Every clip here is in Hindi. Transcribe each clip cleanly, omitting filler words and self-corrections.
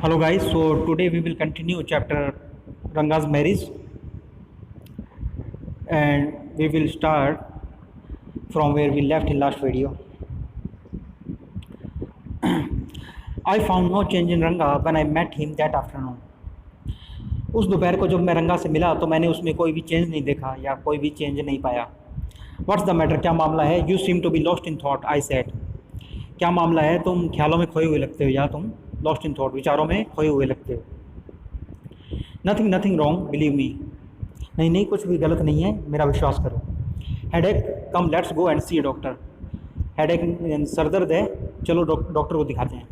Hello guys, so today we will continue chapter Ranga's marriage and we will start from where we left in last video. I found no change in Ranga when I met him that afternoon. उस दोपहर को जब मैं रंगा से मिला तो मैंने उसमें कोई भी चेंज नहीं देखा या कोई भी चेंज नहीं पाया. व्हाट्स द मैटर, क्या मामला है? You seem to be lost in thought, I said. क्या मामला है? तुम ख्यालों में खोए हुए लगते हो या तुम लॉस्ट इन थॉट, विचारों में खोए हुए लगते हो. Nothing nothing wrong, believe me. नहीं नहीं, कुछ भी गलत नहीं है, मेरा विश्वास करो. Headache, come let's go and see a doctor. Headache, सर दर्द है, चलो डॉक्टर को दिखाते हैं.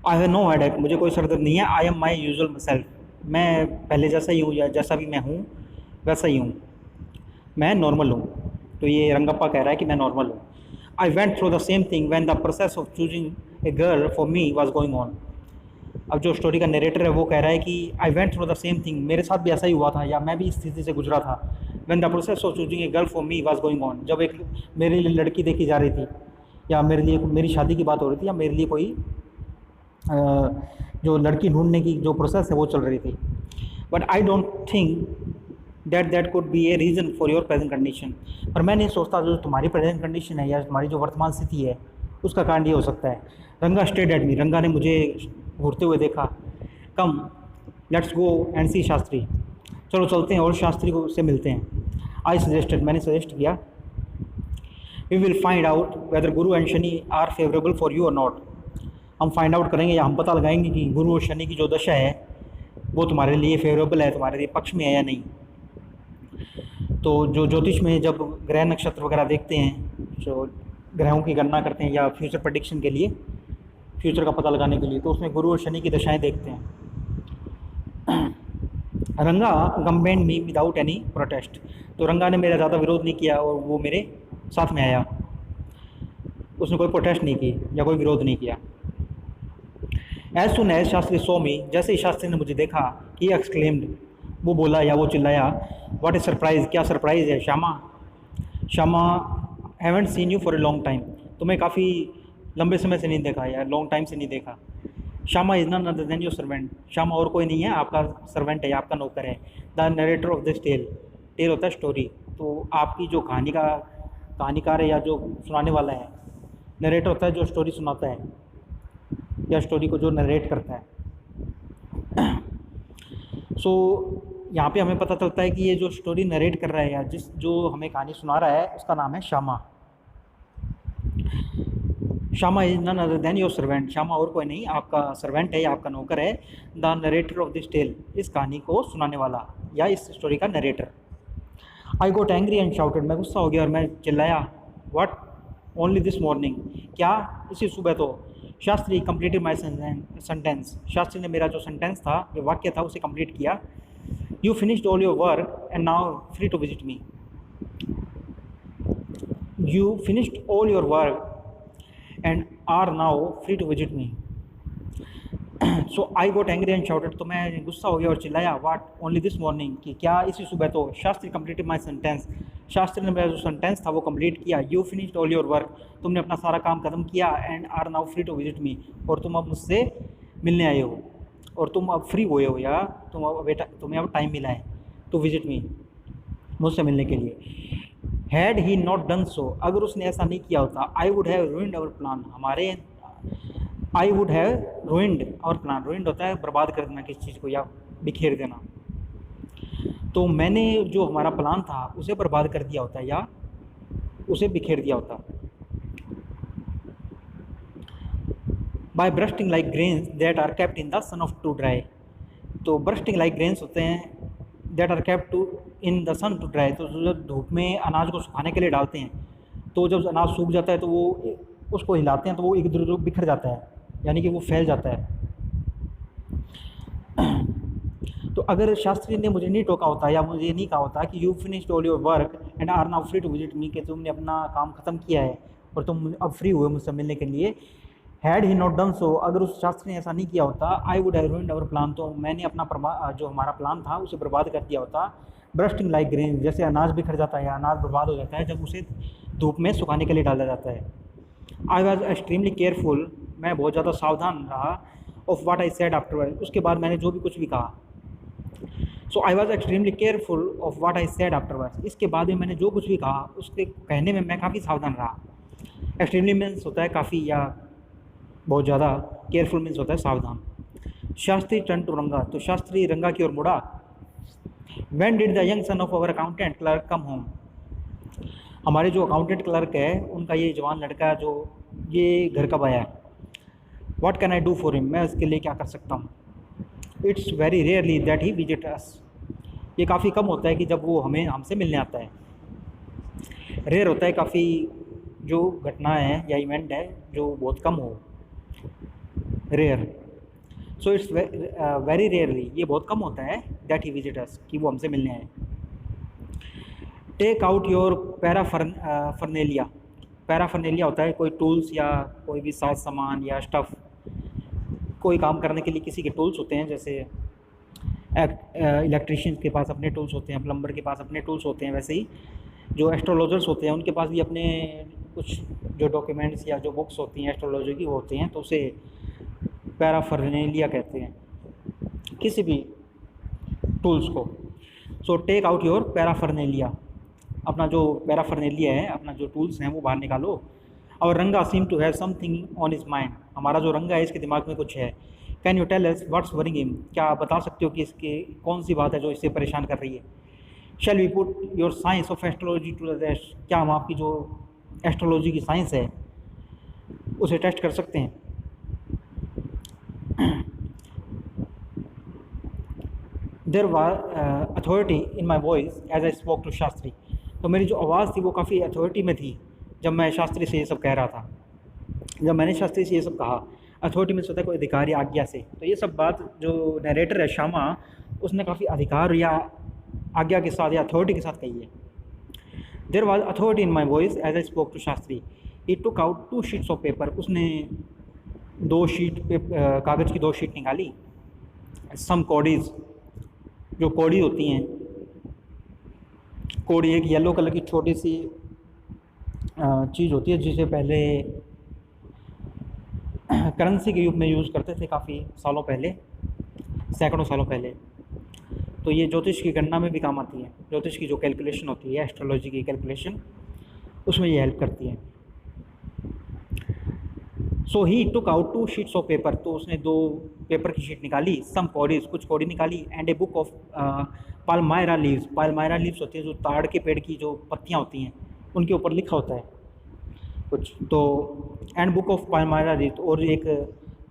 आई हैव नो हेडेक, मुझे कोई सर दर्द नहीं है. I am my usual self, मैं पहले जैसा ही हूँ या जैसा भी मैं हूँ वैसा ही हूँ, मैं नॉर्मल हूँ. तो ये रंगप्पा कह रहा है कि मैं नॉर्मल हूँ. I went through the same thing when the process of choosing a girl for me was going on. अब जो स्टोरी का नरेटर है वो कह रहा है कि I went through the same thing, मेरे साथ भी ऐसा ही हुआ था या मैं भी इस स्थिति से गुजरा था. When the process of choosing a girl for me was going on, जब एक मेरे लिए लड़की देखी जा रही थी या मेरे लिए मेरी शादी की बात हो रही थी या मेरे लिए कोई जो लड़की ढूंढने की जो प्रोसेस है वो चल रही थी. But I don't think that could be a reason for your present condition. पर मैं नहीं सोचता जो तुम्हारी प्रेजेंट कंडीशन है या तुम्हारी जो वर्तमान स्थिति है उसका कारण ये हो सकता है. रंगा स्टेड एट मी, रंगा ने मुझे घूरते हुए देखा. Come let's go and see Shastri, चलो चलते हैं और शास्त्री को से मिलते हैं. आई सजेस्टेड, मैंने सजेस्ट किया. We will find out whether Guru and Shani are favourable for you और नॉट. हम फाइंड आउट करेंगे या हम पता लगाएंगे कि गुरु और शनि की जो दशा है वो तुम्हारे लिए फेवरेबल है, तुम्हारे लिए पक्ष में है या नहीं. तो जो ज्योतिष में जब ग्रह नक्षत्र वगैरह देखते हैं, जो ग्रहों की गणना करते हैं या फ्यूचर प्रेडिक्शन के लिए, फ्यूचर का पता लगाने के लिए, तो उसमें गुरु और शनि की दशाएं देखते हैं. रंगा कंपेंड मी विदाउट एनी प्रोटेस्ट, तो रंगा ने मेरा ज़्यादा विरोध नहीं किया और वो मेरे साथ में आया. उसने कोई प्रोटेस्ट नहीं की या कोई विरोध नहीं किया. एज सुन एज शास्त्री सो मी, जैसे ही शास्त्री ने मुझे देखा, ही एक्सक्लेम्ड, वो बोला या वो चिल्लाया, व्हाट इज सरप्राइज, क्या सरप्राइज है Shyama. Shyama, haven't seen you for a long time, तुम्हें काफ़ी लंबे समय से नहीं देखा या लॉन्ग टाइम से नहीं देखा. Shyama is none other than your servant, Shyama और कोई नहीं है, आपका सर्वेंट है, आपका नौकर है. The narrator of this tale, tale होता है स्टोरी, तो आपकी जो कहानीकार है या जो सुनाने वाला है, नरेटर होता है जो स्टोरी सुनाता है या स्टोरी को जो नरेट करता है. सो यहाँ पे हमें पता चलता है कि ये जो स्टोरी नरेट कर रहा है या जो हमें कहानी सुना रहा है उसका नाम है Shyama. Shyama is none other than your servant, Shyama और कोई नहीं, आपका सर्वेंट है या आपका नौकर है. The narrator of this tale, इस कहानी को सुनाने वाला या इस स्टोरी का narrator. I got angry and shouted, मैं गुस्सा हो गया और मैं चिल्लाया. व्हाट, ओनली दिस मॉर्निंग, क्या इसी सुबह तो. Shastri completed my sentence, Shastri ने मेरा जो सेंटेंस था, जो वाक्य था, उसे कंप्लीट किया. You finished all your work and now free to visit me. You finished all your work and are now free to visit me. So I got angry and shouted, तो मैं गुस्सा हो गया और चिल्लाया. व्हाट, ओनली दिस मॉर्निंग, कि क्या इसी सुबह तो. Shastri completed my sentence, Shastri ने मेरा जो सेंटेंस था वो कंप्लीट किया. You finished all your work, तुमने अपना सारा काम खत्म किया. And are now free to visit me, और तुम अब मुझसे मिलने आए हो और तुम अब फ्री हुए हो या तुम्हें अब टाइम मिला है टू विजिट मी, मुझसे मिलने के लिए. Had he not done so, अगर उसने ऐसा नहीं किया होता, I would have ruined our plan, I would have ruined our plan. Ruined होता है बर्बाद कर देना किसी चीज़ को या बिखेर देना. तो मैंने जो हमारा प्लान था उसे बर्बाद कर दिया होता या उसे बिखेर दिया होता. By bursting like grains that are kept in the sun of to dry, तो ब्रस्टिंग लाइक ग्रेन्स होते हैं that are kept to in the sun to dry, तो जब धूप में अनाज को सुखाने के लिए डालते हैं तो जब अनाज सूख जाता है तो वो उसको हिलाते हैं तो वो इधर उधर बिखर जाता है, यानी कि वो फैल जाता है. तो अगर शास्त्री ने मुझे नहीं टोका होता या मुझे नहीं कहा होता कि you finished all your work and are now free to visit me, कि तुमने अपना काम ख़त्म किया है और तुम अब फ्री हुए मुझसे मिलने के लिए. Had he not done so, अगर उस शास्त्री ने ऐसा नहीं किया होता, I would have ruined our plan, तो मैंने अपना जो हमारा प्लान था उसे बर्बाद कर दिया होता. ब्रस्टिंग लाइक ग्रेन, जैसे अनाज बिखर जाता है या अनाज बर्बाद हो जाता है जब उसे धूप में सुखाने के लिए डाला जाता है. आई वॉज एक्सट्रीमली केयरफुल, मैं बहुत ज़्यादा सावधान रहा. Of what I said afterward, उसके बाद मैंने जो भी कुछ भी कहा। So I was extremely careful of what I said afterward, इसके बाद में मैंने जो कुछ भी कहा उसके कहने में मैं काफ़ी सावधान रहा। एक्सट्रीमली मीन्स होता है काफ़ी या बहुत ज़्यादा, केयरफुल मीन्स होता है सावधान। शास्त्री टर्न टू रंगा, तो शास्त्री रंगा की ओर मुड़ा। When did the young son of our accountant clerk come home? हमारे जो अकाउंटेंट क्लर्क है उनका ये जवान लड़का जो ये घर कब आया है। What can I do for him? मैं उसके लिए क्या कर सकता हूँ। It's very rarely that he visits us. ये काफ़ी कम होता है कि जब वो हमसे मिलने आता है। रेयर होता है काफ़ी जो घटना है या इवेंट है जो बहुत कम हो, rare. So it's very rarely, ये बहुत कम होता है, दैट ही विजिट अस, कि वो हमसे मिलने आए। Take out your paraphernalia, paraphernalia होता है कोई टूल्स या कोई भी साज सामान या स्टफ़, कोई काम करने के लिए किसी के टूल्स होते हैं, जैसे इलेक्ट्रीशियन के पास अपने टूल्स होते हैं, प्लम्बर के पास अपने टूल्स होते हैं, वैसे ही जो एस्ट्रोलॉजर्स होते हैं उनके पास भी अपने कुछ जो डॉक्यूमेंट्स या जो बुक्स होती हैं एस्ट्रोलॉजी की होती हैं, तो उसे पैराफर्नेलिया कहते हैं किसी भी टूल्स को। So take out your paraphernalia, अपना जो पैराफर्नेलिया है, अपना जो टूल्स हैं वो बाहर निकालो। और Ranga seem to have something on his mind, हमारा जो रंगा है इसके दिमाग में कुछ है। Can you tell us what's worrying him, क्या आप बता सकते हो कि इसके कौन सी बात है जो इसे परेशान कर रही है। Shall we put your science of astrology to the test, क्या हम आपकी जो एस्ट्रोलॉजी की साइंस है उसे टेस्ट कर सकते हैं। There was authority in my voice as I spoke to Shastri, तो मेरी जो आवाज़ थी वो काफ़ी अथॉरिटी में थी जब मैं शास्त्री से ये सब कह रहा था। जब मैंने शास्त्री से ये सब कहा, अथॉरिटी में होता है कोई अधिकार या आज्ञा से, तो ये सब बात जो नरेटर है श्यामा उसने काफ़ी अधिकार या आज्ञा के साथ या अथॉरिटी के साथ कही है। There was authority in my voice as I spoke to Shastri, he took out 2 sheets of paper, उसने 2 शीट कागज़ की 2 शीट निकाली। सम कॉडीज़, जो कौड़ी होती हैं, कौड़ी एक येलो कलर की छोटी सी चीज़ होती है जिसे पहले करेंसी के रूप में यूज़ करते थे काफ़ी सालों पहले, सैकड़ों सालों पहले। तो ये ज्योतिष की गणना में भी काम आती है, ज्योतिष की जो कैलकुलेशन होती है, एस्ट्रोलॉजी की कैलकुलेशन, उसमें ये हेल्प करती है। So he took out 2 sheets of paper, तो उसने 2 पेपर की शीट निकाली। सम कौड़ीज, कुछ कौड़ी निकाली। And a book of palmyra leaves, palmyra leaves होती है जो ताड़ के पेड़ की जो पत्तियाँ होती हैं उनके ऊपर लिखा होता है कुछ, तो and book of palmyra leaves, और एक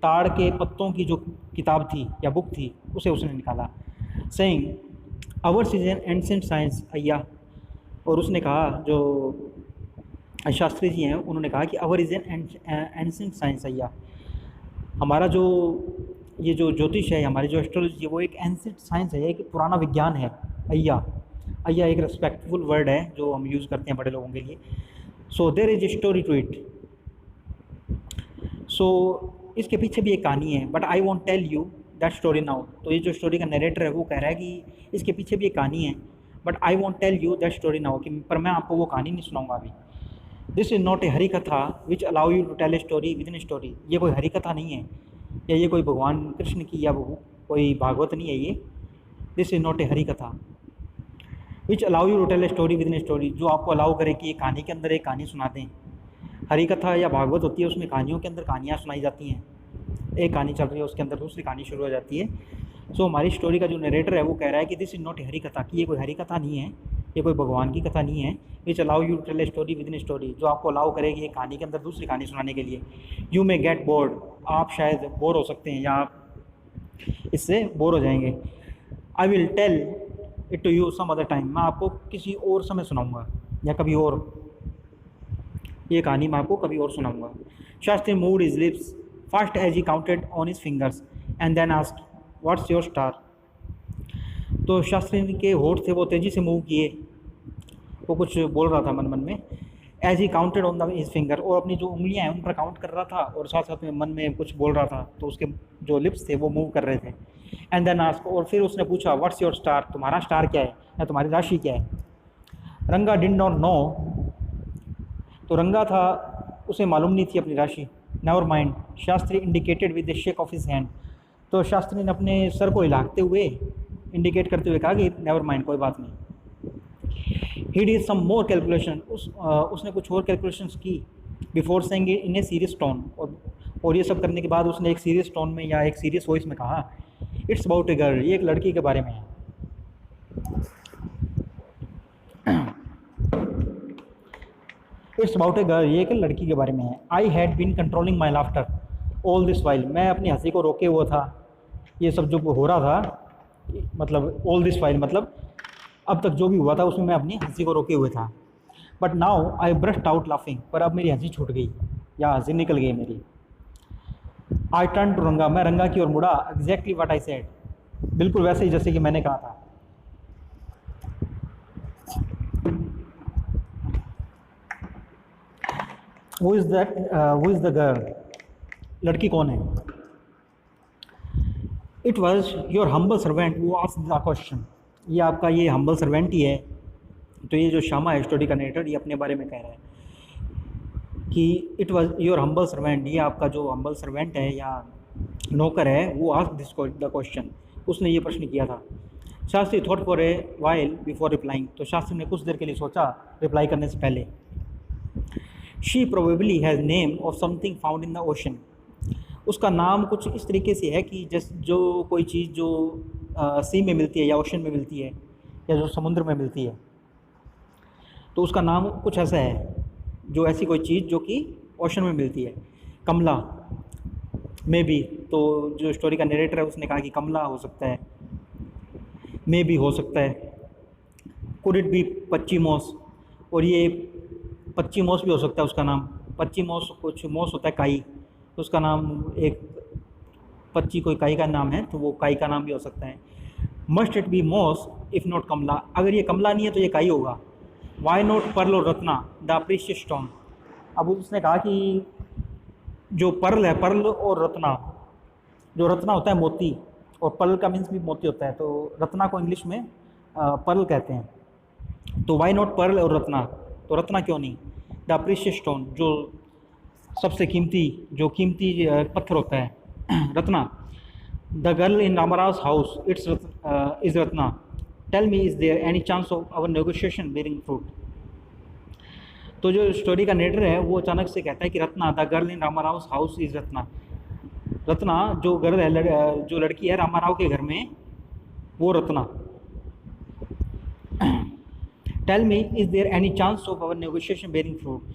ताड़ के पत्तों की जो किताब थी या बुक थी उसे उसने निकाला। Saying ours is an ancient science अय्या, और उसने कहा, जो शास्त्री जी हैं उन्होंने कहा कि अवर इज एन एंशिएंट साइंस अय्या, हमारा जो ये जो ज्योतिष है, हमारी जो एस्ट्रोलॉजी है वो एक एंशिएंट साइंस है, एक पुराना विज्ञान है। अय्या, अय्या एक रिस्पेक्टफुल वर्ड है जो हम यूज़ करते हैं बड़े लोगों के लिए। So there is a story to it, सो इसके पीछे भी एक कहानी है, but I want tell you that story now. तो ये जो स्टोरी का नरेटर है वो कह रहा है कि इसके पीछे भी एक कहानी है, but I want tell you that story now, कि पर मैं आपको वो कहानी नहीं सुनाऊंगा अभी। This is not a Hari katha which allow you to tell a story within story, ये कोई हरी कथा नहीं है या ये कोई भगवान कृष्ण की या कोई भागवत नहीं है ये। This is not a Hari katha which allow you to tell a story within story, जो आपको अलाउ करे कि एक कहानी के अंदर एक कहानी सुना दें। हरी कथा या भागवत होती है उसमें कहानियों के अंदर कहानियाँ सुनाई जाती हैं, एक कहानी चल रही है उसके अंदर दूसरी कहानी शुरू हो जाती है। सो हमारी स्टोरी का जो नरेटर है वो कह रहा है कि this is not a Hari कथा, कि ये कोई हरी कथा नहीं है, ये कोई भगवान की कथा नहीं है। Which allow you to tell a story within story, जो आपको अलाउ करेगी एक कहानी के अंदर दूसरी कहानी सुनाने के लिए। यू मे गेट बोर्ड, आप शायद बोर हो सकते हैं या आप इससे बोर हो जाएंगे। I will tell it to you some other time, मैं आपको किसी और समय सुनाऊंगा या कभी और, ये कहानी मैं आपको कभी और सुनाऊंगा। Shastri moved his lips first as he counted on his fingers and then asked what's your star, तो शास्त्री के होठ थे वो तेज़ी से मूव किए, वो कुछ बोल रहा था मन मन में। As he counted on the his finger, और अपनी जो उंगलियां हैं उन पर काउंट कर रहा था और साथ साथ में मन में कुछ बोल रहा था, तो उसके जो लिप्स थे वो मूव कर रहे थे। एंड देन आस्क, और फिर उसने पूछा व्हाट्स योर स्टार, तुम्हारा स्टार क्या है या तुम्हारी राशि क्या है। रंगा डिड नॉट नो, तो रंगा था उसे मालूम नहीं थी अपनी राशि। Never mind, Shastri indicated with the shake of his hand, तो शास्त्री ने अपने सर को हिलाते हुए इंडिकेट करते हुए कहा कि नेवर माइंड, कोई बात नहीं। He did some more calculation, उसने कुछ और कैलकुलेशंस की before saying in a serious tone, और ये सब करने के बाद उसने एक सीरियस टोन में या एक सीरियस वॉइस में कहा, इट्स अबाउट ए गर्ल, ये एक लड़की के बारे में है। इट्स अबाउट ए गर्ल, ये एक लड़की के बारे में है। I had been controlling my laughter all this while, मैं अपनी हंसी को रोके हुआ था, ये सब जो हो रहा था, मतलब ऑल दिस वाइल मतलब अब तक जो भी हुआ था उसमें मैं अपनी हंसी को रोके हुए था। But now I burst out laughing, पर अब मेरी हंसी छूट गई या हंसी निकल गई मेरी। आई टर्न टू रंगा, मैं रंगा की ओर मुड़ा, एग्जैक्टली व्हाट आई सेड, बिल्कुल वैसे ही जैसे कि मैंने कहा था। Who is that? Who is the girl? लड़की कौन है? It was your humble servant who asked the question. ये आपका ये humble servant ही है। तो ये जो श्यामा है स्टोरी का नरेटर, ये अपने बारे में कह रहा है कि it was your humble servant, ये आपका जो humble servant है या नौकर है, वो asked this the question, उसने ये प्रश्न किया था। Shastri thought for a while before replying, तो शास्त्री ने कुछ देर के लिए सोचा रिप्लाई करने से पहले। She probably has name of something found in the ocean, उसका नाम कुछ इस तरीके से है कि जो कोई चीज़ जो सी में मिलती है या ओशन में मिलती है या जो समुद्र में मिलती है, तो उसका नाम कुछ ऐसा है, जो ऐसी कोई चीज़ जो कि ओशन में मिलती है। कमला मे बी, तो जो स्टोरी का नरेटर है उसने कहा कि कमला हो सकता है, मे बी हो सकता है, कुड इट बी पच्चीमोस, और ये पच्चीमोस भी हो सकता है उसका नाम। पच्चीमोस कुछ मोस होता है काई, तो उसका नाम एक पच्ची कोई काई का नाम है, तो वो काई का नाम भी हो सकता है। मस्ट इट बी मोस इफ़ नॉट कमला, अगर ये कमला नहीं है तो ये काई होगा। वाई नॉट पर्ल और रत्ना द प्रीशियस स्टोन, अब उसने कहा कि जो पर्ल है, पर्ल और रत्ना, जो रत्ना होता है मोती, और पर्ल का मीन्स भी मोती होता है, तो रत्ना को इंग्लिश में पर्ल कहते हैं। तो वाई नॉट पर्ल और रत्ना, तो रत्ना क्यों नहीं? द प्रीशियस स्टोन, जो सबसे कीमती, जो कीमती पत्थर होता है, Ratna. The girl in Ramarao house it's is Ratna, tell me is there any chance of our negotiation bearing fruit. तो जो स्टोरी का नेटर है वो अचानक से कहता है कि Ratna, the girl in Ramarao house is Ratna, Ratna जो गर्ल है, जो लड़की है रामाराव के घर में, वो Ratna. Tell me is there any chance of our negotiation bearing fruit,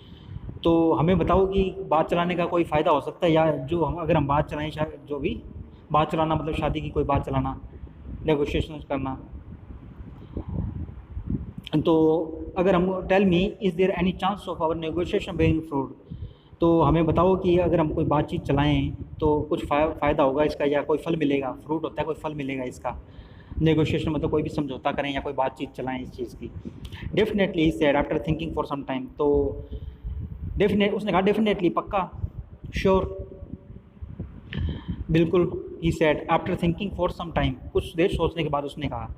तो हमें बताओ कि बात चलाने का कोई फ़ायदा हो सकता है, या जो अगर हम बात चलाएं, जो भी बात चलाना मतलब शादी की कोई बात चलाना, नेगोशिएशन करना। तो अगर हम tell me is there any chance of our negotiation bearing fruit, तो हमें बताओ कि अगर हम कोई बातचीत चलाएं तो कुछ फ़ायदा होगा इसका, या कोई फल मिलेगा। फ्रूट होता है कोई फल मिलेगा इसका। नेगोशिएशन मतलब कोई भी समझौता करें या कोई बातचीत चलाएं इस चीज़ की। Definitely he said after thinking for some time, तो उसने कहा डेफिनेटली, पक्का, श्योर, बिल्कुल। He said after thinking for some time, कुछ देर सोचने के बाद उसने कहा।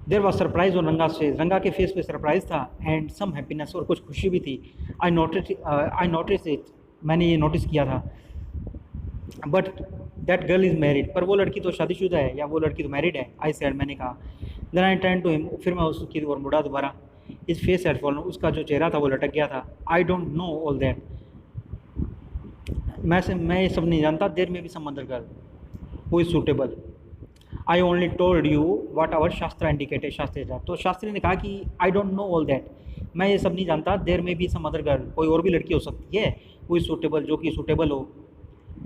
There was surprise on Ranga face, Ranga के फेस पे सरप्राइज था, एंड सम हैप्पीनेस, और कुछ खुशी भी थी। आई नोटिस इट, मैंने ये नोटिस किया था। But that girl is married, पर वो लड़की तो शादीशुदा है, या वो लड़की तो मैरिड है। आई सेड, मैंने कहा। Then I turn to him, फिर मैं उसकी ओर मुड़ा दोबारा। इस फेस हैड फॉलन, उसका जो चेहरा था वो लटक गया था। I don't know all that, मैं ये सब नहीं जानता। There may be some other girl who is suitable, I only told you what our shastra indicated, Shastri, तो शास्त्री ने कहा कि I don't know all that, मैं ये सब नहीं जानता। There may be some other girl, कोई और भी लड़की हो सकती है, हु इज़ सूटेबल, जो कि सूटेबल हो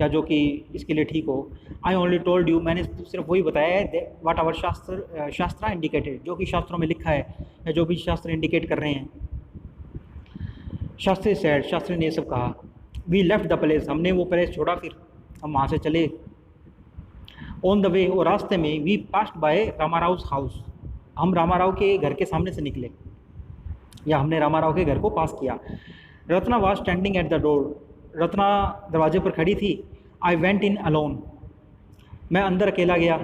या जो कि इसके लिए ठीक हो। आई ओनली टोल्ड यू, मैंने सिर्फ वही बताया है, व्हाट आवर शास्त्र इंडिकेटेड, जो कि शास्त्रों में लिखा है या जो भी शास्त्र इंडिकेट कर रहे हैं। शास्त्री सेड, शास्त्री ने ये सब कहा। वी लेफ्ट द प्लेस, हमने वो प्लेस छोड़ा, फिर हम वहाँ से चले। ऑन द वे, और रास्ते में, we passed by Ramarao house, हम रामाराव के घर के सामने से निकले, या हमने रामाराव के घर को पास किया। Ratna was standing at the door, Ratna दरवाजे पर खड़ी थी। आई वेंट इन अलोन, मैं अंदर अकेला गया।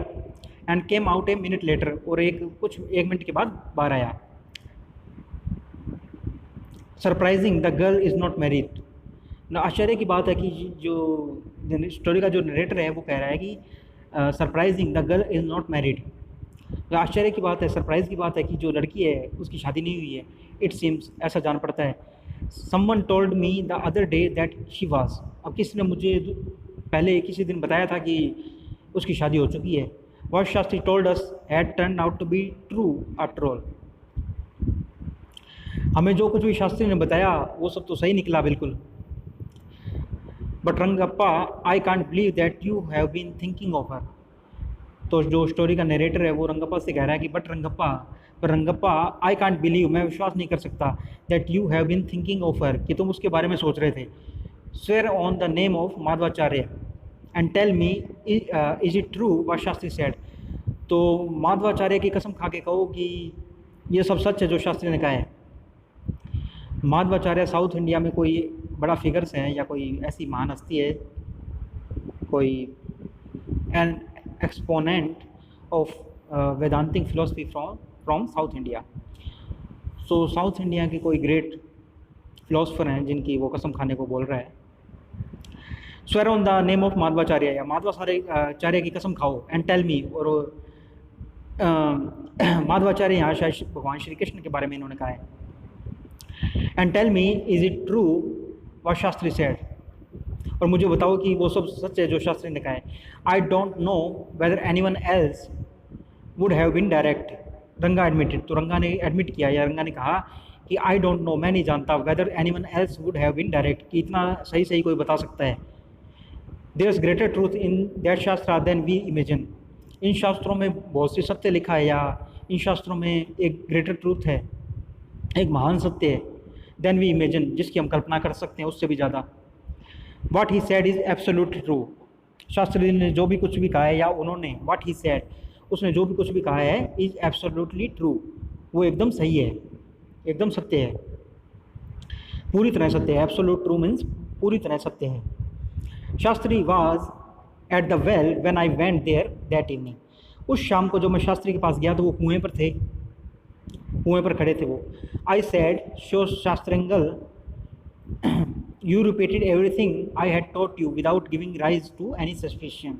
And came out a minute later, और एक मिनट के बाद बाहर आया। Surprising, the girl is not married, न आश्चर्य की बात है कि जो स्टोरी का जो नरेटर है वो कह रहा है कि surprising the girl is not married. तो आश्चर्य की बात है, सरप्राइज़ की बात है कि जो लड़की है उसकी शादी नहीं हुई है। इट सीम्स, ऐसा जान पड़ता है। Someone told me the other day that she was. अब किसी ने मुझे पहले किसी दिन बताया था कि उसकी शादी हो चुकी है। What Shastri told us had turn out to be true after all. हमें जो कुछ भी शास्त्री ने बताया वो सब तो सही निकला बिल्कुल। But Rangappa, I can't believe that you have been thinking of her. तो जो स्टोरी का नरेटर है वो रंगप्पा से कह रहा है कि बट रंगप्पा, पर रंगप्पा, आई कांट बिलीव, मैं विश्वास नहीं कर सकता, that you have been thinking of her, कि तुम उसके बारे में सोच रहे थे। Swear on the name of Madhavacharya and tell me is it true what Shastri said. तो माधवाचार्य की कसम खा के कहो कि ये सब सच है जो शास्त्री ने कहा है। माधवाचार्य साउथ इंडिया में कोई बड़ा फिगर्स है या कोई ऐसी महान हस्ती है, कोई N exponent of वेदांतिक philosophy from south India. So south India के कोई ग्रेट फिलोसफर हैं जिनकी वो कसम खाने को बोल रहा है। Swear on the name of Madhavacharya, या माधवाचार्य की कसम खाओ, एंड टेल मी, और माधवाचार्य यहाँ शायद भगवान श्री कृष्ण के बारे में इन्होंने कहा है। And tell me is it true what Shastri said, और मुझे बताओ कि वो सब सच है जो शास्त्री ने कहा है। I don't know whether anyone else would have been direct, Ranga admitted. तो रंगा ने एडमिट किया या रंगा ने कहा कि आई डोंट नो, मैं नहीं जानता, whether anyone else would have been direct, कि इतना सही सही कोई बता सकता है। There is greater truth in that shastra than we imagine. इन शास्त्रों में बहुत सी सत्य लिखा है, या इन शास्त्रों में एक ग्रेटर ट्रूथ है, एक महान सत्य है, देन वी इमेजिन, जिसकी हम कल्पना कर सकते हैं उससे भी ज़्यादा। What he said is absolutely true. Shastri ने जो भी कुछ भी कहा है, या उन्होंने, व्हाट ही सेड, उसने जो भी कुछ भी कहा है, इज़ एब्सोल्युटली ट्रू, वो एकदम सही है, एकदम सत्य है, पूरी तरह सत्य है। एब्सोल्यूट ट्रू मीन्स पूरी तरह सत्य है। Shastri was at the well when I went there that evening. उस शाम को जो मैं शास्त्री के पास गया तो वो कुएं पर थे, कुएं पर खड़े थे वो। I said so Shastrangal you repeated everything I had taught you without giving rise to any suspicion.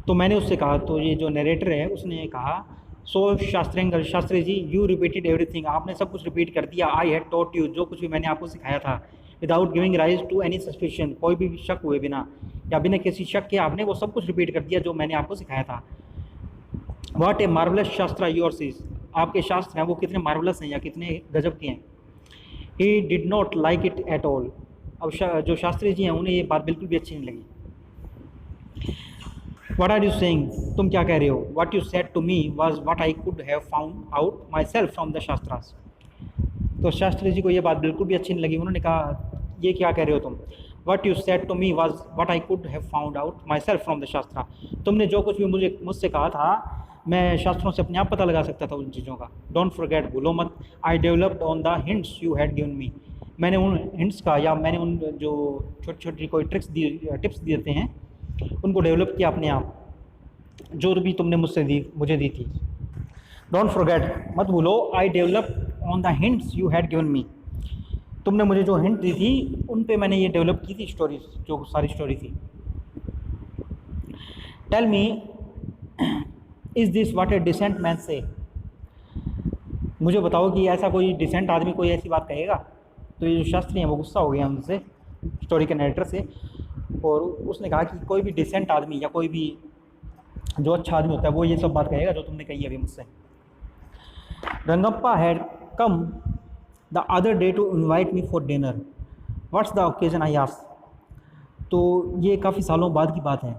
तो मैंने उससे कहा, तो ये जो नरेटर है उसने कहा, सो शास्त्रंगल, Shastri ji, you repeated everything, आपने सब कुछ रिपीट कर दिया, आई हैड टॉट यू, जो कुछ भी मैंने आपको सिखाया था, without giving rise to any suspicion, कोई भी शक हुए बिना या बिना किसी शक के आपने वो सब कुछ रिपीट कर दिया जो मैंने आपको सिखाया था। व्हाट ए मार्वलस शास्त्र योर्स इज, आपके शास्त्र हैं वो कितने मार्वलस हैं या कितने गजब के हैं। He did not like it at all. अब जो शास्त्री जी हैं उन्हें ये बात बिल्कुल भी अच्छी नहीं लगी। What are you saying? तुम क्या कह रहे हो? What you said to me was what I could have found out myself from the Shastras. तो शास्त्री जी को ये बात बिल्कुल भी अच्छी नहीं लगी। उन्होंने कहा, ये क्या कह रहे हो तुम? What you said to me was what I could have found out myself from the Shastra. तुमने जो कुछ भी मुझसे कहा था, मैं शास्त्रों से अपने आप पता लगा सकता था उन चीज़ों का। Don't forget, भूलो मत, I developed on the hints you had given me. मैंने उन हिंट्स का, या मैंने उन जो छोटी छोटी कोई टिप्स देते हैं उनको डेवलप किया अपने आप, जो भी तुमने मुझे दी थी। डोंट फॉरगेट, मत भूलो, I develop on the hints you had given me. तुमने मुझे जो हिंट दी थी उन पे मैंने ये डेवलप की थी स्टोरी, जो सारी स्टोरी थी। Tell me is this what a decent man say. मुझे बताओ कि ऐसा कोई डिसेंट आदमी कोई ऐसी बात कहेगा? तो ये जो शास्त्री हैं वो गुस्सा हो गया उनसे, स्टोरी के नरेटर से, और उसने कहा कि कोई भी डिसेंट आदमी या कोई भी जो अच्छा आदमी होता है वो ये सब बात कहेगा जो तुमने कही अभी मुझसे। Rangappa had come the other day to invite me for dinner, what's the occasion I asked. तो ये काफ़ी सालों बाद की बात है,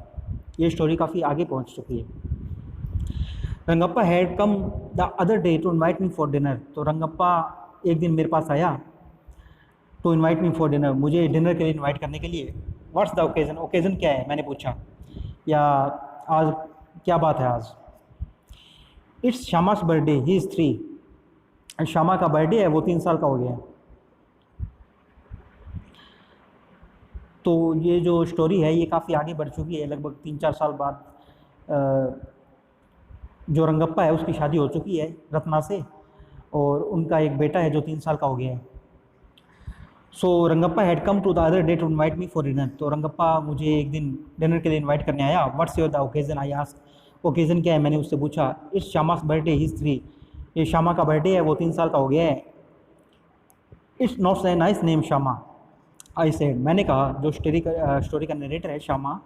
ये स्टोरी काफ़ी आगे पहुंच चुकी है। Rangappa had come the other day to invite me for dinner. तो रंगप्पा एक दिन मेरे पास आया, to invite me for dinner, मुझे डिनर के लिए इनवाइट करने के लिए। व्हाट्स द ओकेजन, ओकेजन क्या है मैंने पूछा, या आज क्या बात है आज। It's Shyama's birthday, he is 3। Shyama का बर्थडे है, वो 3 साल का हो गया। तो ये जो स्टोरी है ये काफ़ी आगे बढ़ चुकी है, लगभग 3-4 साल बाद जो रंगप्पा है उसकी शादी हो चुकी है रत्ना से, और उनका एक बेटा है जो 3 साल का हो गया है। So Rangappa had come to the other day to invite me for dinner. तो रंगप्पा मुझे एक दिन डिनर के लिए इनवाइट करने आया। What's your the occasion, I asked. Occasion क्या है, मैंने उससे पूछा। It's Shyama's birthday, he is 3। ये श्यामा का बर्थडे है, वो 3 साल का हो गया है। It's not a nice name Shyama, I said. मैंने कहा, जो स्टोरी का नरेटर है श्यामा,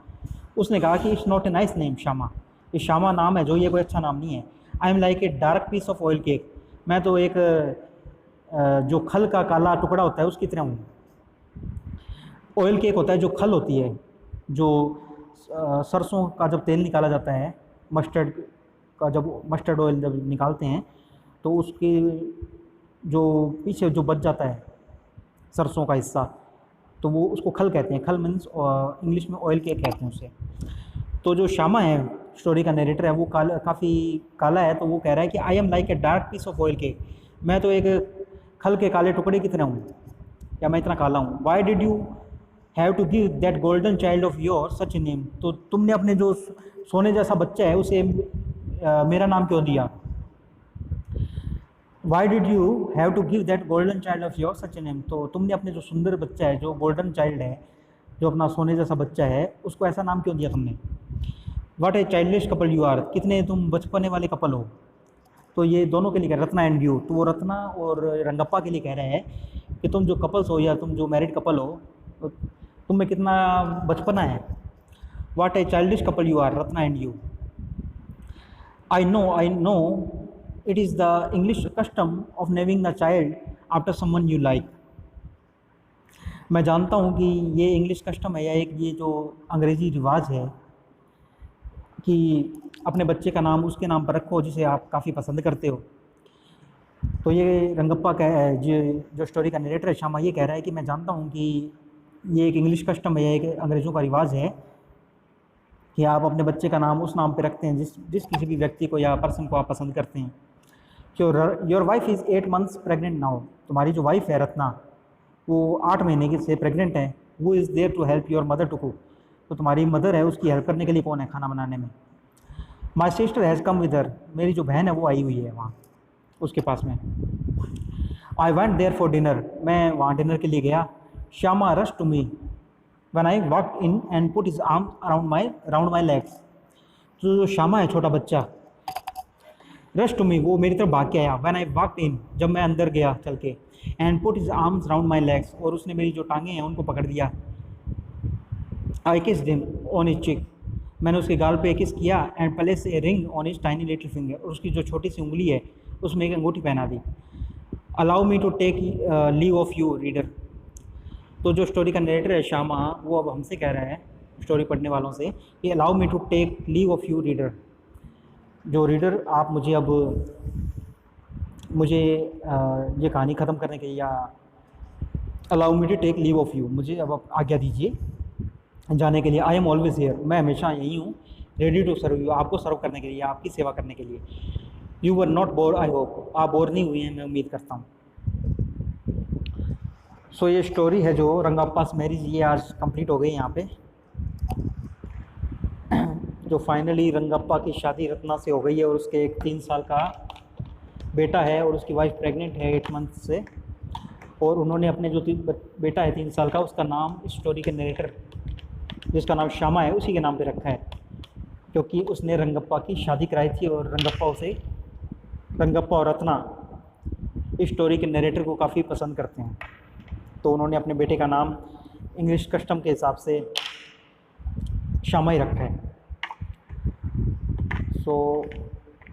उसने कहा कि it's not a nice name Shyama. ये श्यामा नाम है जो, ये कोई अच्छा नाम नहीं है। I am like a dark piece of oil cake. मैं तो एक जो खल का काला टुकड़ा होता है उसकी तरह हूँ। ऑयल केक होता है जो खल होती है, जो सरसों का जब तेल निकाला जाता है, मस्टर्ड का जब मस्टर्ड ऑयल जब निकालते हैं तो उसके जो पीछे जो बच जाता है सरसों का हिस्सा, तो वो उसको खल कहते हैं। खल मीन्स इंग्लिश में ऑयल केक कहते हैं उसे। तो जो श्यामा है, स्टोरी का नरेटर है, वो काफ़ी काला है। तो वो कह रहा है कि I am like a dark piece of oil cake. मैं तो एक खल के काले टुकड़े की तरह हूँ, या मैं इतना काला हूँ। Why did you have to give that golden child of your such a name. तो तुमने अपने जो सोने जैसा बच्चा है उसे मेरा नाम क्यों दिया। Why did you have to give that golden child of your such a name. तो तुमने अपने जो सुंदर बच्चा है, जो गोल्डन चाइल्ड है, जो अपना सोने जैसा बच्चा है, उसको ऐसा नाम क्यों दिया तुमने। What a childish couple you are. कितने तुम बचपने वाले कपल हो। तो ये दोनों के लिए कह रहे, रत्ना एंड यू। तो वो रत्ना और रंगप्पा के लिए कह रहे हैं कि तुम जो कपल्स हो, या तुम जो मैरिड कपल हो, तो तुम में कितना बचपना है। What a childish couple you are, Ratna and you. I know it is the English custom of naming the child after someone you like. मैं जानता हूँ कि ये इंग्लिश कस्टम है, या एक ये जो अंग्रेज़ी रिवाज है कि अपने बच्चे का नाम उसके नाम पर रखो जिसे आप काफ़ी पसंद करते हो। तो ये रंगप्पा जो स्टोरी का नरेटर है श्यामा, ये कह रहा है कि मैं जानता हूँ कि ये एक इंग्लिश कस्टम है, या एक अंग्रेज़ों का रिवाज है कि आप अपने बच्चे का नाम उस नाम पे रखते हैं जिस किसी भी व्यक्ति को या पर्सन को आप पसंद करते हैं। Your wife is 8 months pregnant now. तुम्हारी जो वाइफ है रत्ना, वो 8 महीने की से प्रेग्नेंट है। वो is there to help your mother to cook. तो तुम्हारी मदर है, उसकी हेल्प करने के लिए कौन है खाना बनाने में। My sister has come with her. मेरी जो बहन है वो आई हुई है वहाँ उसके पास में। I went there for dinner. मैं वहाँ डिनर के लिए गया। Shyama rush to me when I walked in and put his arm around my legs. तो जो श्यामा है, छोटा बच्चा, रश टू मी, वो मेरी तरफ भाग के आया। व्हेन आई वॉकड इन, जब मैं अंदर गया चल के, and put his arms around my legs, और उसने मेरी जो टांगें हैं उनको पकड़ दिया। I kissed him on his चिक। मैंने उसके गाल पे किस किया। And place a ring on his tiny little finger. और उसकी जो छोटी सी उंगली है उसमें एक अंगूठी पहना दी। Allow me to take leave of you reader. तो जो स्टोरी का नरेटर है श्यामा, वो अब हमसे कह रहा है, स्टोरी पढ़ने वालों से, कि allow me to take leave of you reader. जो रीडर, आप मुझे ये कहानी ख़त्म करने के लिए, या allow me to take leave of you, मुझे अब आज्ञा दीजिए जाने के लिए। I am always here. मैं हमेशा यहीं हूँ। रेडी टू सर्व यू, आपको सर्व करने के लिए, आपकी सेवा करने के लिए। You were not bore, I hope. आप बोर नहीं हुए हैं, मैं उम्मीद करता हूँ। सो ये स्टोरी है जो रंगप्पास मैरिज, ये आज कंप्लीट हो गई यहाँ पे। जो फाइनली रंगप्पा की शादी रत्ना से हो गई है, और उसके एक 3 साल का बेटा है, और उसकी वाइफ प्रेग्नेंट है 8 months से। और उन्होंने अपने जो बेटा है 3 साल का, उसका नाम स्टोरी के नरेटर जिसका नाम श्यामा है उसी के नाम पे रखा है, क्योंकि उसने रंगप्पा की शादी कराई थी। और रंगप्पा और रत्ना इस स्टोरी के नरेटर को काफ़ी पसंद करते हैं, तो उन्होंने अपने बेटे का नाम इंग्लिश कस्टम के हिसाब से श्यामा ही रखा है। सो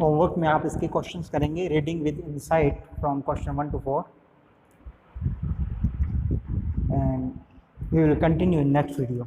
होमवर्क में आप इसके क्वेश्चंस करेंगे, reading with insight from question 1 to 4, and we will continue in next video.